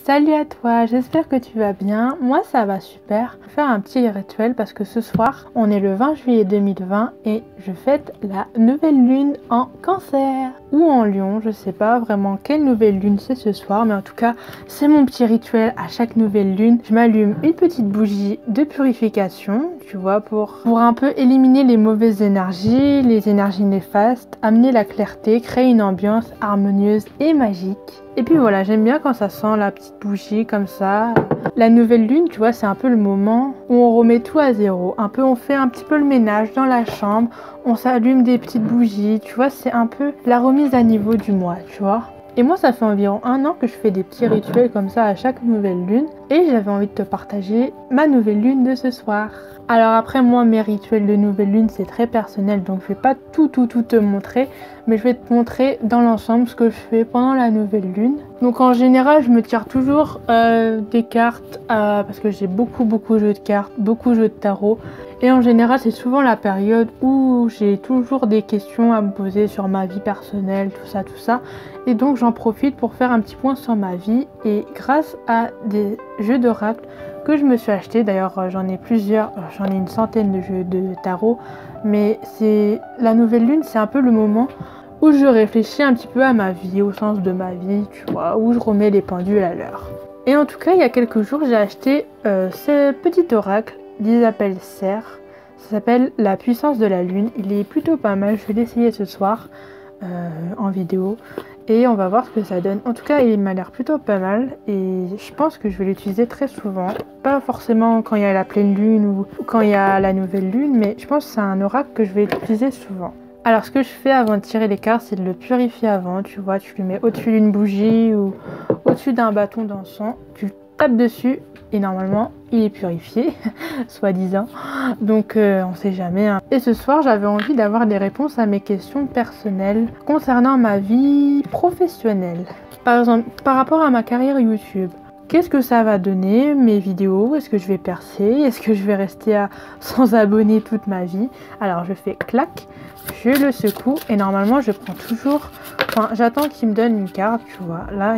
Salut à toi, j'espère que tu vas bien. Moi ça va super. Je vais faire un petit rituel parce que ce soir, on est le 20 juillet 2020 et je fête la nouvelle lune en Cancer ou en Lion. Je sais pas vraiment quelle nouvelle lune c'est ce soir, mais en tout cas, c'est mon petit rituel à chaque nouvelle lune. Je m'allume une petite bougie de purification, tu vois, pour un peu éliminer les mauvaises énergies, les énergies néfastes, amener la clarté, créer une ambiance harmonieuse et magique. Et puis voilà, j'aime bien quand ça sent la petite bougie comme ça. La nouvelle lune, tu vois, c'est un peu le moment où on remet tout à zéro. On fait un petit peu le ménage dans la chambre, on s'allume des petites bougies, tu vois, c'est un peu la remise à niveau du mois, tu vois. Et moi, ça fait environ 1 an que je fais des petits rituels comme ça à chaque nouvelle lune. Et j'avais envie de te partager ma nouvelle lune de ce soir. Alors après, moi, mes rituels de nouvelle lune, c'est très personnel. Donc, je vais pas tout te montrer. Mais je vais te montrer dans l'ensemble ce que je fais pendant la nouvelle lune. Donc, en général, je me tire toujours des cartes. Parce que j'ai beaucoup joué de cartes, beaucoup joué de tarot. Et en général, c'est souvent la période où j'ai toujours des questions à me poser sur ma vie personnelle, tout ça. Et donc, j'en profite pour faire un petit point sur ma vie. Et grâce à des jeux d'oracle que je me suis acheté, d'ailleurs j'en ai plusieurs, j'en ai une centaine de jeux de tarot, mais c'est la nouvelle lune, c'est un peu le moment où je réfléchis un petit peu à ma vie, au sens de ma vie, tu vois, où je remets les pendules à l'heure. Et en tout cas, il y a quelques jours, j'ai acheté ce petit oracle d'Isabelle Serre. Ça s'appelle La puissance de la lune. Il est plutôt pas mal, je vais l'essayer ce soir en vidéo. Et on va voir ce que ça donne. En tout cas, il m'a l'air plutôt pas mal. Et je pense que je vais l'utiliser très souvent. Pas forcément quand il y a la pleine lune ou quand il y a la nouvelle lune. Mais je pense que c'est un oracle que je vais utiliser souvent. Alors ce que je fais avant de tirer les cartes, c'est de le purifier avant. Tu vois, tu le mets au-dessus d'une bougie ou au-dessus d'un bâton d'encens. Tu tapes dessus et normalement il est purifié, soi-disant. Donc on sait jamais. Hein. Et ce soir, j'avais envie d'avoir des réponses à mes questions personnelles concernant ma vie professionnelle. Par exemple, par rapport à ma carrière YouTube. Qu'est-ce que ça va donner, mes vidéos? Est-ce que je vais percer? Est-ce que je vais rester sans abonnés toute ma vie? Alors je fais clac, je le secoue et normalement je prends toujours... Enfin, j'attends qu'il me donne une carte, tu vois. Là,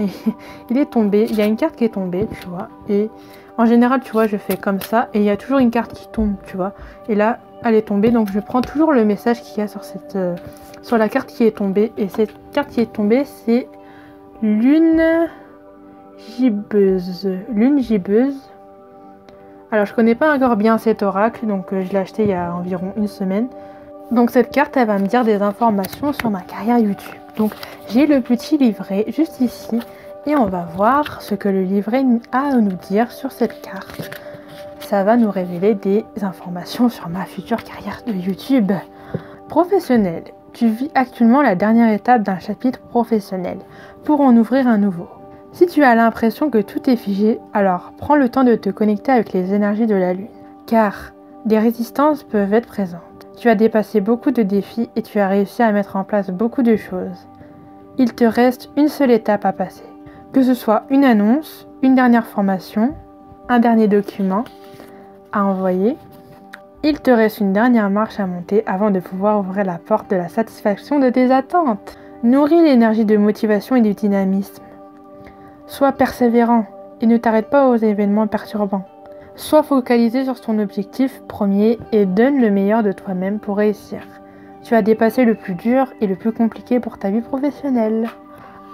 il est tombé. Il y a une carte qui est tombée, tu vois. Et en général, tu vois, je fais comme ça et il y a toujours une carte qui tombe, tu vois. Et là, elle est tombée, donc je prends toujours le message qu'il y a sur la carte qui est tombée. Et cette carte qui est tombée, c'est Lune gibbeuse. Lune gibbeuse. Alors, je connais pas encore bien cet oracle, donc je l'ai acheté il y a environ 1 semaine. Donc cette carte, elle va me dire des informations sur ma carrière YouTube. Donc j'ai le petit livret juste ici et on va voir ce que le livret a à nous dire sur cette carte. Ça va nous révéler des informations sur ma future carrière de YouTube. Professionnel. Tu vis actuellement la dernière étape d'un chapitre professionnel pour en ouvrir un nouveau. Si tu as l'impression que tout est figé, alors prends le temps de te connecter avec les énergies de la lune. Car des résistances peuvent être présentes. Tu as dépassé beaucoup de défis et tu as réussi à mettre en place beaucoup de choses. Il te reste une seule étape à passer. Que ce soit une annonce, une dernière formation, un dernier document à envoyer, il te reste une dernière marche à monter avant de pouvoir ouvrir la porte de la satisfaction de tes attentes. Nourris l'énergie de motivation et du dynamisme. Sois persévérant et ne t'arrête pas aux événements perturbants. Sois focalisé sur ton objectif premier et donne le meilleur de toi-même pour réussir. Tu as dépassé le plus dur et le plus compliqué pour ta vie professionnelle.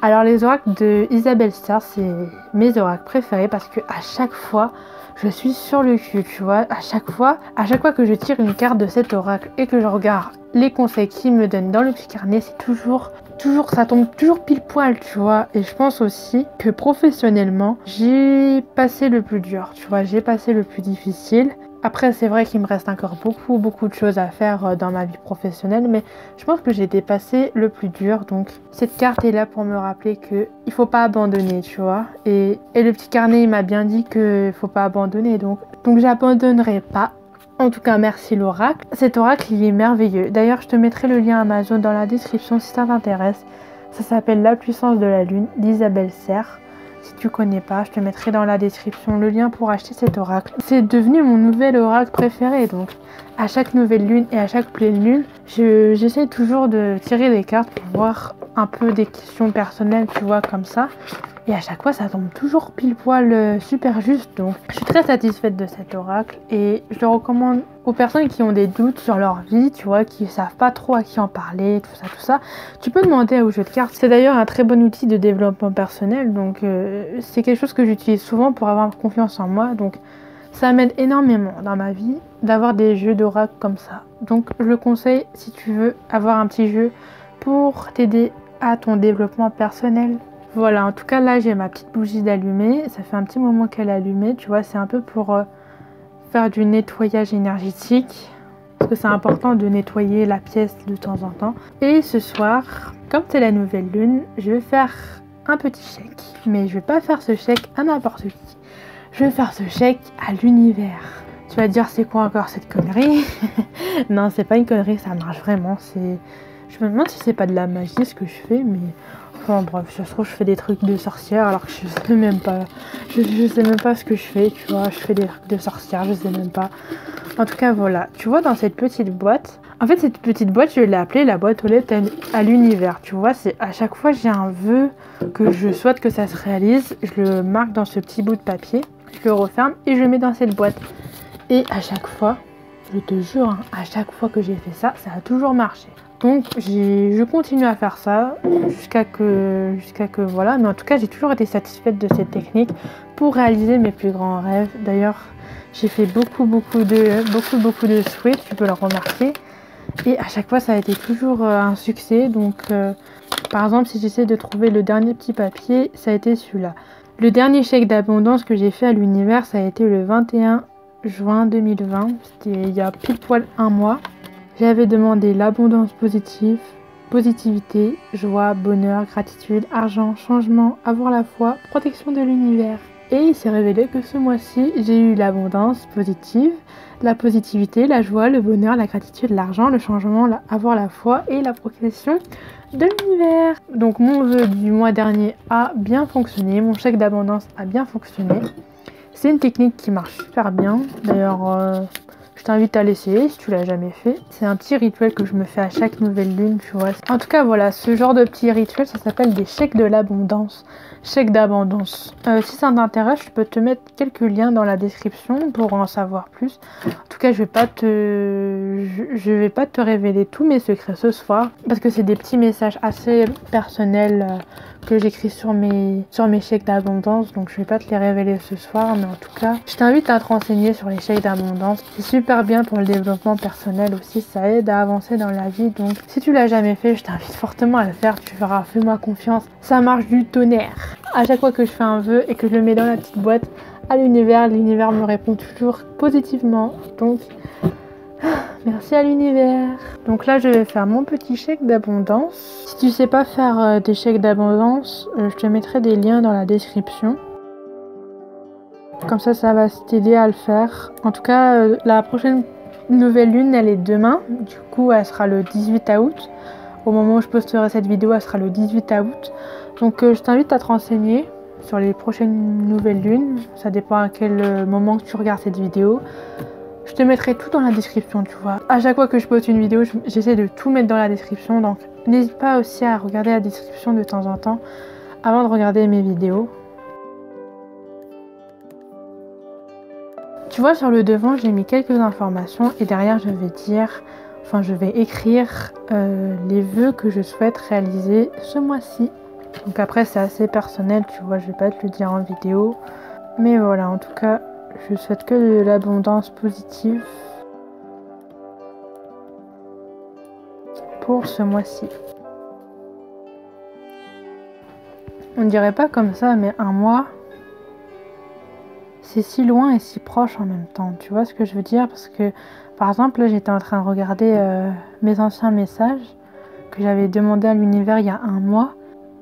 Alors les oracles de Isabelle Serre, c'est mes oracles préférés parce que à chaque fois, je suis sur le cul, tu vois. À chaque fois que je tire une carte de cet oracle et que je regarde les conseils qu'il me donne dans le petit carnet, c'est toujours, ça tombe toujours pile poil, tu vois. Et je pense aussi que professionnellement, j'ai passé le plus dur, tu vois. J'ai passé le plus difficile. Après, c'est vrai qu'il me reste encore beaucoup de choses à faire dans ma vie professionnelle, mais je pense que j'ai dépassé le plus dur. Donc, cette carte est là pour me rappeler qu'il ne faut pas abandonner, tu vois. Et le petit carnet, il m'a bien dit qu'il ne faut pas abandonner, donc j'abandonnerai pas. En tout cas, merci l'oracle. Cet oracle, il est merveilleux. D'ailleurs, je te mettrai le lien Amazon dans la description si ça t'intéresse. Ça s'appelle La puissance de la lune d'Isabelle Serre. Si tu connais pas, je te mettrai dans la description le lien pour acheter cet oracle. C'est devenu mon nouvel oracle préféré, donc à chaque nouvelle lune et à chaque pleine lune, j'essaie toujours de tirer des cartes pour voir un peu des questions personnelles, tu vois, comme ça. Et à chaque fois, ça tombe toujours pile poil super juste. Donc, je suis très satisfaite de cet oracle et je le recommande aux personnes qui ont des doutes sur leur vie, tu vois, qui savent pas trop à qui en parler, tout ça, tout ça. Tu peux demander au jeu de cartes. C'est d'ailleurs un très bon outil de développement personnel. Donc, c'est quelque chose que j'utilise souvent pour avoir confiance en moi. Donc, ça m'aide énormément dans ma vie d'avoir des jeux d'oracle comme ça. Donc, je le conseille si tu veux avoir un petit jeu pour t'aider à ton développement personnel. Voilà, en tout cas là j'ai ma petite bougie d'allumée, ça fait un petit moment qu'elle est allumée, tu vois, c'est un peu pour faire du nettoyage énergétique, parce que c'est important de nettoyer la pièce de temps en temps. Et ce soir, comme c'est la nouvelle lune, je vais faire un petit chèque, mais je vais pas faire ce chèque à n'importe qui, je vais faire ce chèque à l'univers. Tu vas te dire c'est quoi encore cette connerie? Non, c'est pas une connerie, ça marche vraiment, je me demande si c'est pas de la magie ce que je fais, mais... Enfin bref, ça se trouve je fais des trucs de sorcière alors que je sais même pas. Je sais même pas ce que je fais, tu vois. Je fais des trucs de sorcière, je sais même pas. En tout cas voilà, tu vois dans cette petite boîte. En fait cette petite boîte je l'ai appelée la boîte aux lettres à l'univers. Tu vois, c'est à chaque fois j'ai un vœu que je souhaite que ça se réalise. Je le marque dans ce petit bout de papier. Je le referme et je le mets dans cette boîte. Et à chaque fois, je te jure, hein, à chaque fois que j'ai fait ça, ça a toujours marché. Donc je continue à faire ça jusqu'à que voilà, mais en tout cas j'ai toujours été satisfaite de cette technique pour réaliser mes plus grands rêves. D'ailleurs j'ai fait beaucoup de souhaits, tu peux le remarquer, et à chaque fois ça a été toujours un succès. Donc par exemple si j'essaie de trouver le dernier petit papier, ça a été celui-là. Le dernier chèque d'abondance que j'ai fait à l'univers, ça a été le 21 juin 2020, c'était il y a pile poil un mois. J'avais demandé l'abondance positive, positivité, joie, bonheur, gratitude, argent, changement, avoir la foi, protection de l'univers. Et il s'est révélé que ce mois-ci, j'ai eu l'abondance positive, la positivité, la joie, le bonheur, la gratitude, l'argent, le changement, avoir la foi et la protection de l'univers. Donc mon vœu du mois dernier a bien fonctionné, mon chèque d'abondance a bien fonctionné. C'est une technique qui marche super bien. D'ailleurs... je t'invite à l'essayer si tu l'as jamais fait. C'est un petit rituel que je me fais à chaque nouvelle lune, tu vois. En tout cas, voilà, ce genre de petit rituel, ça s'appelle des chèques de l'abondance. Chèques d'abondance. Si ça t'intéresse, je peux te mettre quelques liens dans la description pour en savoir plus. En tout cas, je vais pas te révéler tous mes secrets ce soir, parce que c'est des petits messages assez personnels que j'écris sur mes chèques d'abondance, donc je vais pas te les révéler ce soir, mais en tout cas je t'invite à te renseigner sur les chèques d'abondance. C'est super bien pour le développement personnel aussi, ça aide à avancer dans la vie. Donc si tu l'as jamais fait, je t'invite fortement à le faire, tu verras, fais-moi confiance, ça marche du tonnerre. À chaque fois que je fais un vœu et que je le mets dans la petite boîte à l'univers me répond toujours positivement, donc merci à l'univers. Donc là je vais faire mon petit chèque d'abondance. Si tu sais pas faire des chèques d'abondance, je te mettrai des liens dans la description. Comme ça va t'aider à le faire. En tout cas la prochaine nouvelle lune elle est demain. Du coup elle sera le 18 août. Au moment où je posterai cette vidéo elle sera le 18 août. Donc je t'invite à te renseigner sur les prochaines nouvelles lunes. Ça dépend à quel moment que tu regardes cette vidéo. Je te mettrai tout dans la description, tu vois. À chaque fois que je poste une vidéo, j'essaie de tout mettre dans la description. Donc n'hésite pas aussi à regarder la description de temps en temps avant de regarder mes vidéos. Tu vois, sur le devant, j'ai mis quelques informations et derrière, je vais écrire les vœux que je souhaite réaliser ce mois-ci. Donc après, c'est assez personnel, tu vois, je vais pas te le dire en vidéo. Mais voilà, en tout cas, je souhaite que de l'abondance positive pour ce mois-ci. On dirait pas comme ça, mais un mois, c'est si loin et si proche en même temps. Tu vois ce que je veux dire? Parce que, par exemple, là, j'étais en train de regarder mes anciens messages que j'avais demandé à l'univers il y a un mois.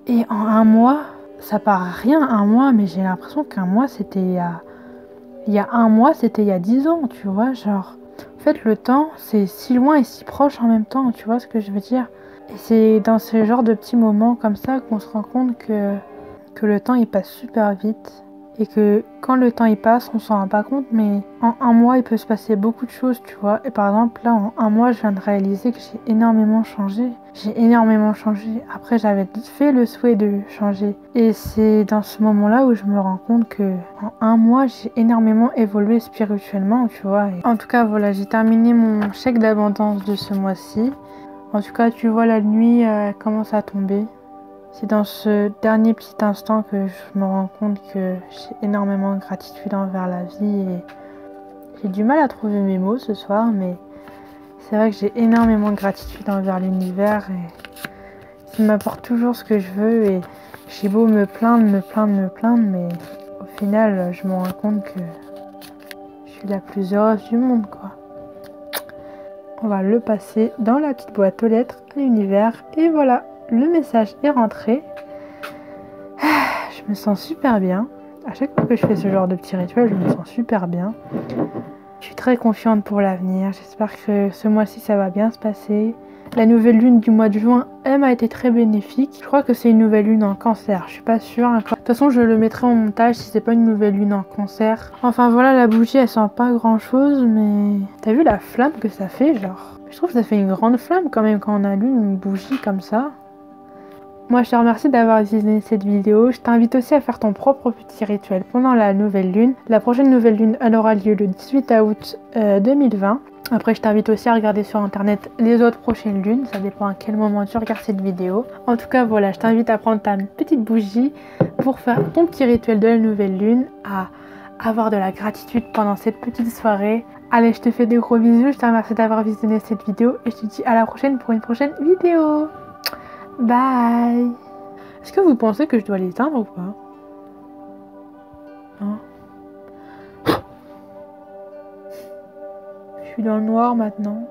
Et en un mois, ça paraît rien, un mois, mais j'ai l'impression qu'un mois, c'était il y a un mois, c'était il y a 10 ans, tu vois, genre... En fait, le temps, c'est si loin et si proche en même temps, tu vois ce que je veux dire? Et c'est dans ce genre de petits moments comme ça qu'on se rend compte que le temps, il passe super vite. et que quand le temps il passe, on s'en rend pas compte, mais en un mois, il peut se passer beaucoup de choses, tu vois. Et par exemple, là, en un mois, je viens de réaliser que j'ai énormément changé. J'ai énormément changé. Après, j'avais fait le souhait de changer. Et c'est dans ce moment-là où je me rends compte que en un mois, j'ai énormément évolué spirituellement, tu vois. Et en tout cas, voilà, j'ai terminé mon chèque d'abondance de ce mois-ci. En tout cas, tu vois, la nuit commence à tomber. C'est dans ce dernier petit instant que je me rends compte que j'ai énormément de gratitude envers la vie et j'ai du mal à trouver mes mots ce soir, mais c'est vrai que j'ai énormément de gratitude envers l'univers et qui m'apporte toujours ce que je veux et j'ai beau me plaindre, mais au final, je me rends compte que je suis la plus heureuse du monde, quoi. On va le passer dans la petite boîte aux lettres à l'univers et voilà, le message est rentré. Je me sens super bien. À chaque fois que je fais ce genre de petit rituel, je me sens super bien. Je suis très confiante pour l'avenir. J'espère que ce mois-ci, ça va bien se passer. La nouvelle lune du mois de juin, elle m'a été très bénéfique. Je crois que c'est une nouvelle lune en cancer. Je suis pas sûre. De toute façon, je le mettrai en montage si c'est pas une nouvelle lune en cancer. Enfin voilà, la bougie, elle sent pas grand-chose, mais t'as vu la flamme que ça fait, genre? Je trouve que ça fait une grande flamme quand même quand on allume une bougie comme ça. Moi, je te remercie d'avoir visionné cette vidéo. Je t'invite aussi à faire ton propre petit rituel pendant la nouvelle lune. La prochaine nouvelle lune, elle aura lieu le 18 août 2020. Après, je t'invite aussi à regarder sur internet les autres prochaines lunes. Ça dépend à quel moment tu regardes cette vidéo. En tout cas, voilà, je t'invite à prendre ta petite bougie pour faire ton petit rituel de la nouvelle lune, à avoir de la gratitude pendant cette petite soirée. Allez, je te fais des gros bisous. Je te remercie d'avoir visionné cette vidéo et je te dis à la prochaine pour une prochaine vidéo. Bye. Est-ce que vous pensez que je dois l'éteindre ou pas? Hein? Je suis dans le noir maintenant.